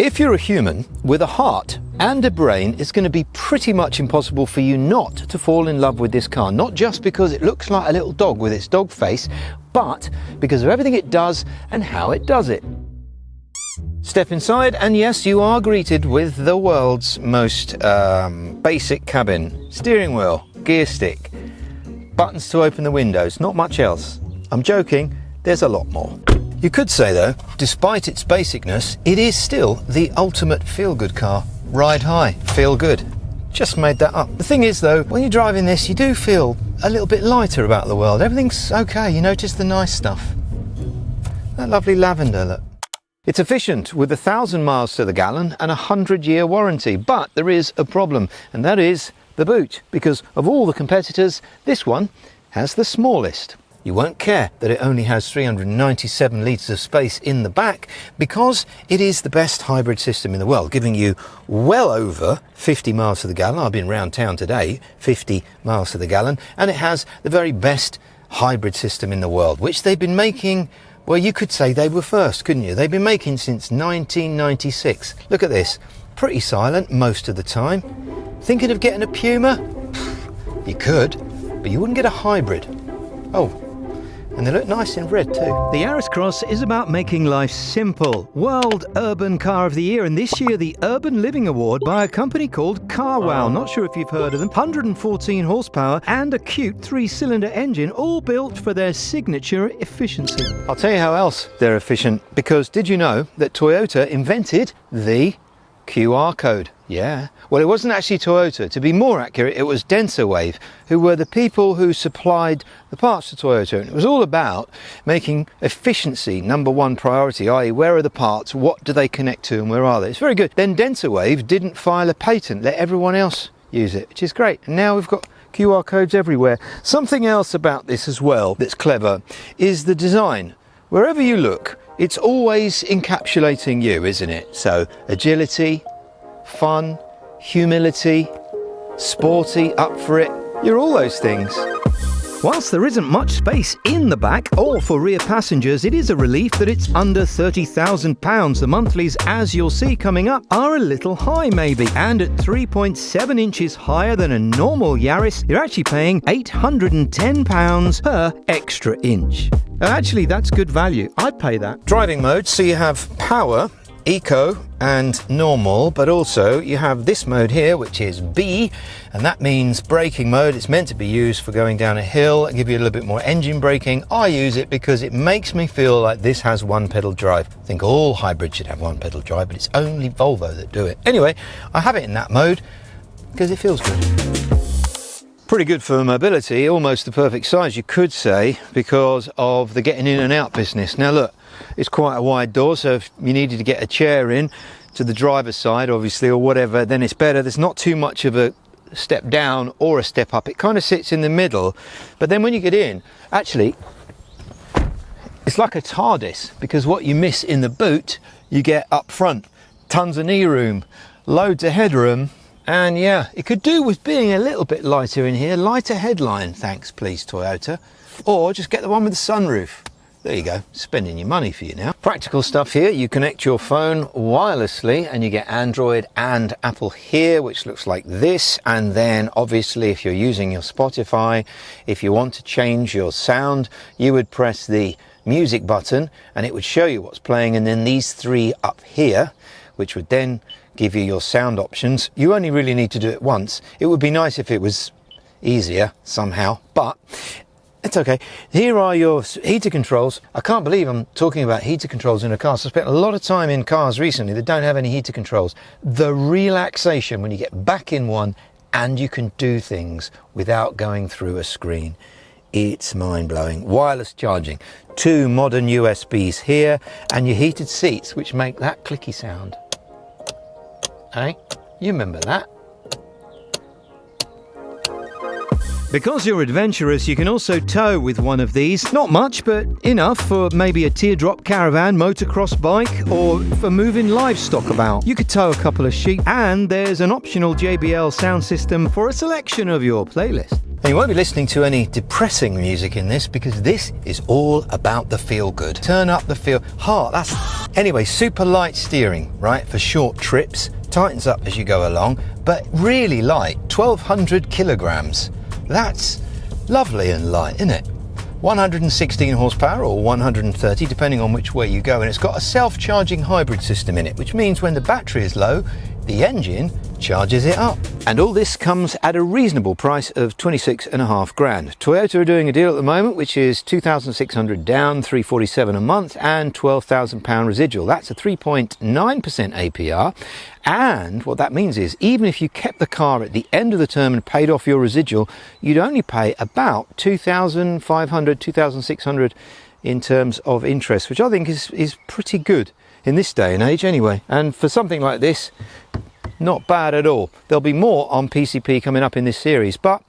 If you're a human with a heart and a brain, it's going to be pretty much impossible for you not to fall in love with this car. Not just because it looks like a little dog with its dog face, but because of everything it does and how it does it. Step inside and yes, you are greeted with the world's most basic cabin. Steering wheel, gear stick, buttons to open the windows, not much else. I'm joking, there's a lot more. You could say though, despite its basicness, it is still the ultimate feel-good car. Ride high, feel good. Just made that up. The thing is though, when you're driving this, you do feel a little bit lighter about the world. Everything's okay, you notice the nice stuff. That lovely lavender look. It's efficient with 1,000 miles to the gallon and a 100-year warranty, but there is a problem, and that is the boot, because of all the competitors, this one has the smallest. You won't care that it only has 397 litres of space in the back, because it is the best hybrid system in the world, giving you well over 50 miles to the gallon. I've been round town today, 50 miles to the gallon, and it has the very best hybrid system in the world, which they've been making. Well, you could say they were first, couldn't you? They've been making since 1996. Look at this. Pretty silent most of the time. Thinking of getting a Puma? You could, but you wouldn't get a hybrid. Oh, and they look nice in red too. The Yaris Cross is about making life simple. World Urban Car of the Year, and this year the Urban Living Award by a company called CarWow. Not sure if you've heard of them. 114 horsepower and a cute 3-cylinder engine, all built for their signature efficiency. I'll tell you how else they're efficient, because did you know that Toyota invented the QR code? Yeah. Well, it wasn't actually Toyota. To be more accurate, it was DensoWave, who were the people who supplied the parts to Toyota. And it was all about making efficiency #1 priority, i.e. where are the parts, what do they connect to, and where are they? It's very good. Then DensoWave didn't file a patent, let everyone else use it, which is great. And now we've got QR codes everywhere. Something else about this as well that's clever is the design. Wherever you look, it's always encapsulating you, isn't it? So agility, fun, humility, sporty, up for it. You're all those things. Whilst there isn't much space in the back or for rear passengers, it is a relief that it's under £30,000. The monthlies, as you'll see coming up, are a little high maybe. And at 3.7 inches higher than a normal Yaris, you're actually paying £810 per extra inch. Actually, that's good value. I'd pay that. Driving mode, so you have power, eco and normal, but also you have this mode here, which is B, and that means braking mode. It's meant to be used for going down a hill and give you a little bit more engine braking. I use it because it makes me feel like this has one pedal drive. I think all hybrids should have one pedal drive, but it's only Volvo that do it. Anyway, I have it in that mode because it feels good. Pretty good for mobility, almost the perfect size you could say, because of the getting in and out business. Now look, it's quite a wide door, so if you needed to get a chair in to the driver's side obviously, or whatever, then it's better. There's not too much of a step down or a step up. It kind of sits in the middle, but then when you get in, actually it's like a TARDIS, because what you miss in the boot you get up front. Tons of knee room, loads of headroom. And yeah, it could do with being a little bit lighter in here. Lighter headline, thanks please Toyota. Or just get the one with the sunroof. There you go, spending your money for you now. Practical stuff here, you connect your phone wirelessly and you get Android and Apple here, which looks like this. And then obviously if you're using your Spotify, if you want to change your sound, you would press the music button and it would show you what's playing. And then these three up here, which would then give you your sound options. You only really need to do it once. It would be nice if it was easier somehow, but it's okay. Here are your heater controls. I can't believe I'm talking about heater controls in a car. So I spent a lot of time in cars recently that don't have any heater controls. The relaxation when you get back in one and you can do things without going through a screen. It's mind-blowing. Wireless charging, 2 modern USBs here, and your heated seats, which make that clicky sound. Hey, you remember that? Because you're adventurous, you can also tow with one of these. Not much, but enough for maybe a teardrop caravan, motocross bike, or for moving livestock about. You could tow a couple of sheep, and there's an optional JBL sound system for a selection of your playlist. And you won't be listening to any depressing music in this because this is all about the feel good. Turn up the feel. Anyway, super light steering, right, for short trips. Tightens up as you go along, but really light, 1,200 kilograms. That's lovely and light, isn't it? 116 horsepower or 130 depending on which way you go, and it's got a self-charging hybrid system in it, which means when the battery is low, the engine charges it up. And all this comes at a reasonable price of 26.5 grand. Toyota are doing a deal at the moment which is 2,600 down, 347 a month and £12,000 residual. That's a 3.9% APR, and what that means is even if you kept the car at the end of the term and paid off your residual, you'd only pay about 2,500, 2,600 in terms of interest, which I think is pretty good in this day and age anyway. And for something like this, not bad at all. There'll be more on PCP coming up in this series, but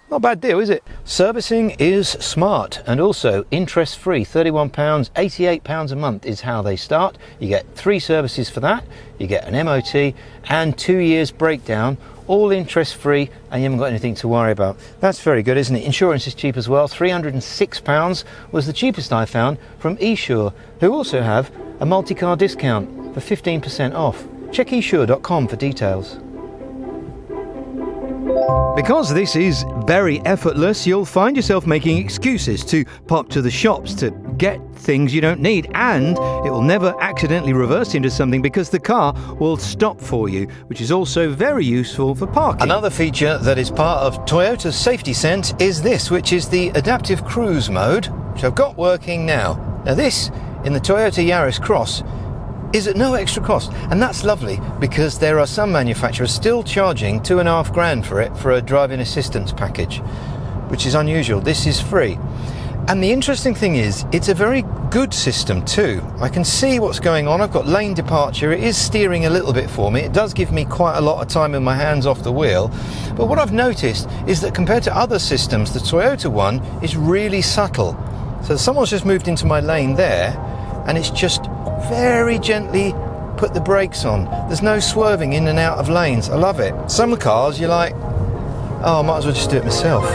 not a bad deal, is it? Servicing is smart and also interest free. £31, £88 a month is how they start. You get 3 services for that. You get an MOT and 2 years breakdown, all interest free, and you haven't got anything to worry about. That's very good, isn't it? Insurance is cheap as well. £306 was the cheapest I found from eSure, who also have a multi-car discount for 15% off. Check esure.com for details. Because this is very effortless, you'll find yourself making excuses to pop to the shops to get things you don't need, and it will never accidentally reverse into something because the car will stop for you, which is also very useful for parking. Another feature that is part of Toyota's safety sense is this, which is the adaptive cruise mode, which I've got working now. Now this, in the Toyota Yaris Cross, is at no extra cost, and that's lovely because there are some manufacturers still charging 2.5 grand for it for a driving assistance package, which is unusual. This is free. And the interesting thing is, it's a very good system too. I can see what's going on. I've got lane departure. It is steering a little bit for me. It does give me quite a lot of time with my hands off the wheel. But what I've noticed is that compared to other systems, the Toyota one is really subtle. So someone's just moved into my lane there, and it's just very gently put the brakes on. There's no swerving in and out of lanes. I love it. Some cars you're like, oh, I might as well just do it myself.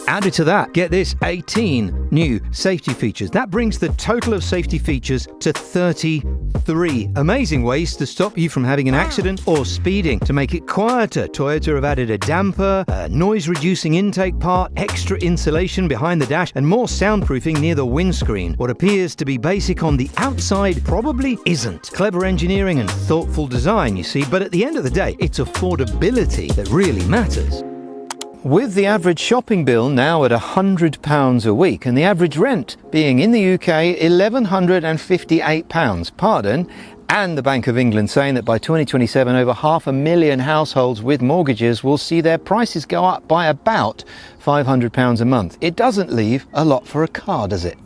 Added to that, get this, 18 new safety features. That brings the total of safety features to 33. Amazing ways to stop you from having an accident or speeding. To make it quieter, Toyota have added a damper, a noise-reducing intake part, extra insulation behind the dash, and more soundproofing near the windscreen. What appears to be basic on the outside probably isn't. Clever engineering and thoughtful design, you see, but at the end of the day, it's affordability that really matters. With the average shopping bill now at £100 a week and the average rent being in the UK £1,158, and the Bank of England saying that by 2027 over 500,000 households with mortgages will see their prices go up by about £500 a month. It doesn't leave a lot for a car, does it?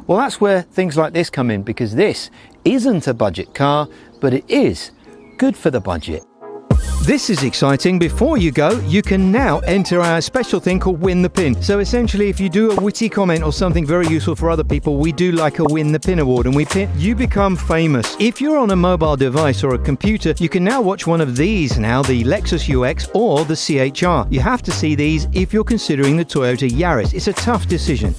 Well, that's where things like this come in, because this isn't a budget car, but it is good for the budget. This is exciting. Before you go, you can now enter our special thing called Win the Pin. So essentially, if you do a witty comment or something very useful for other people, we do like a Win the Pin award, and you become famous. If you're on a mobile device or a computer, you can now watch one of these now, the Lexus UX or the CHR. You have to see these if you're considering the Toyota Yaris. It's a tough decision.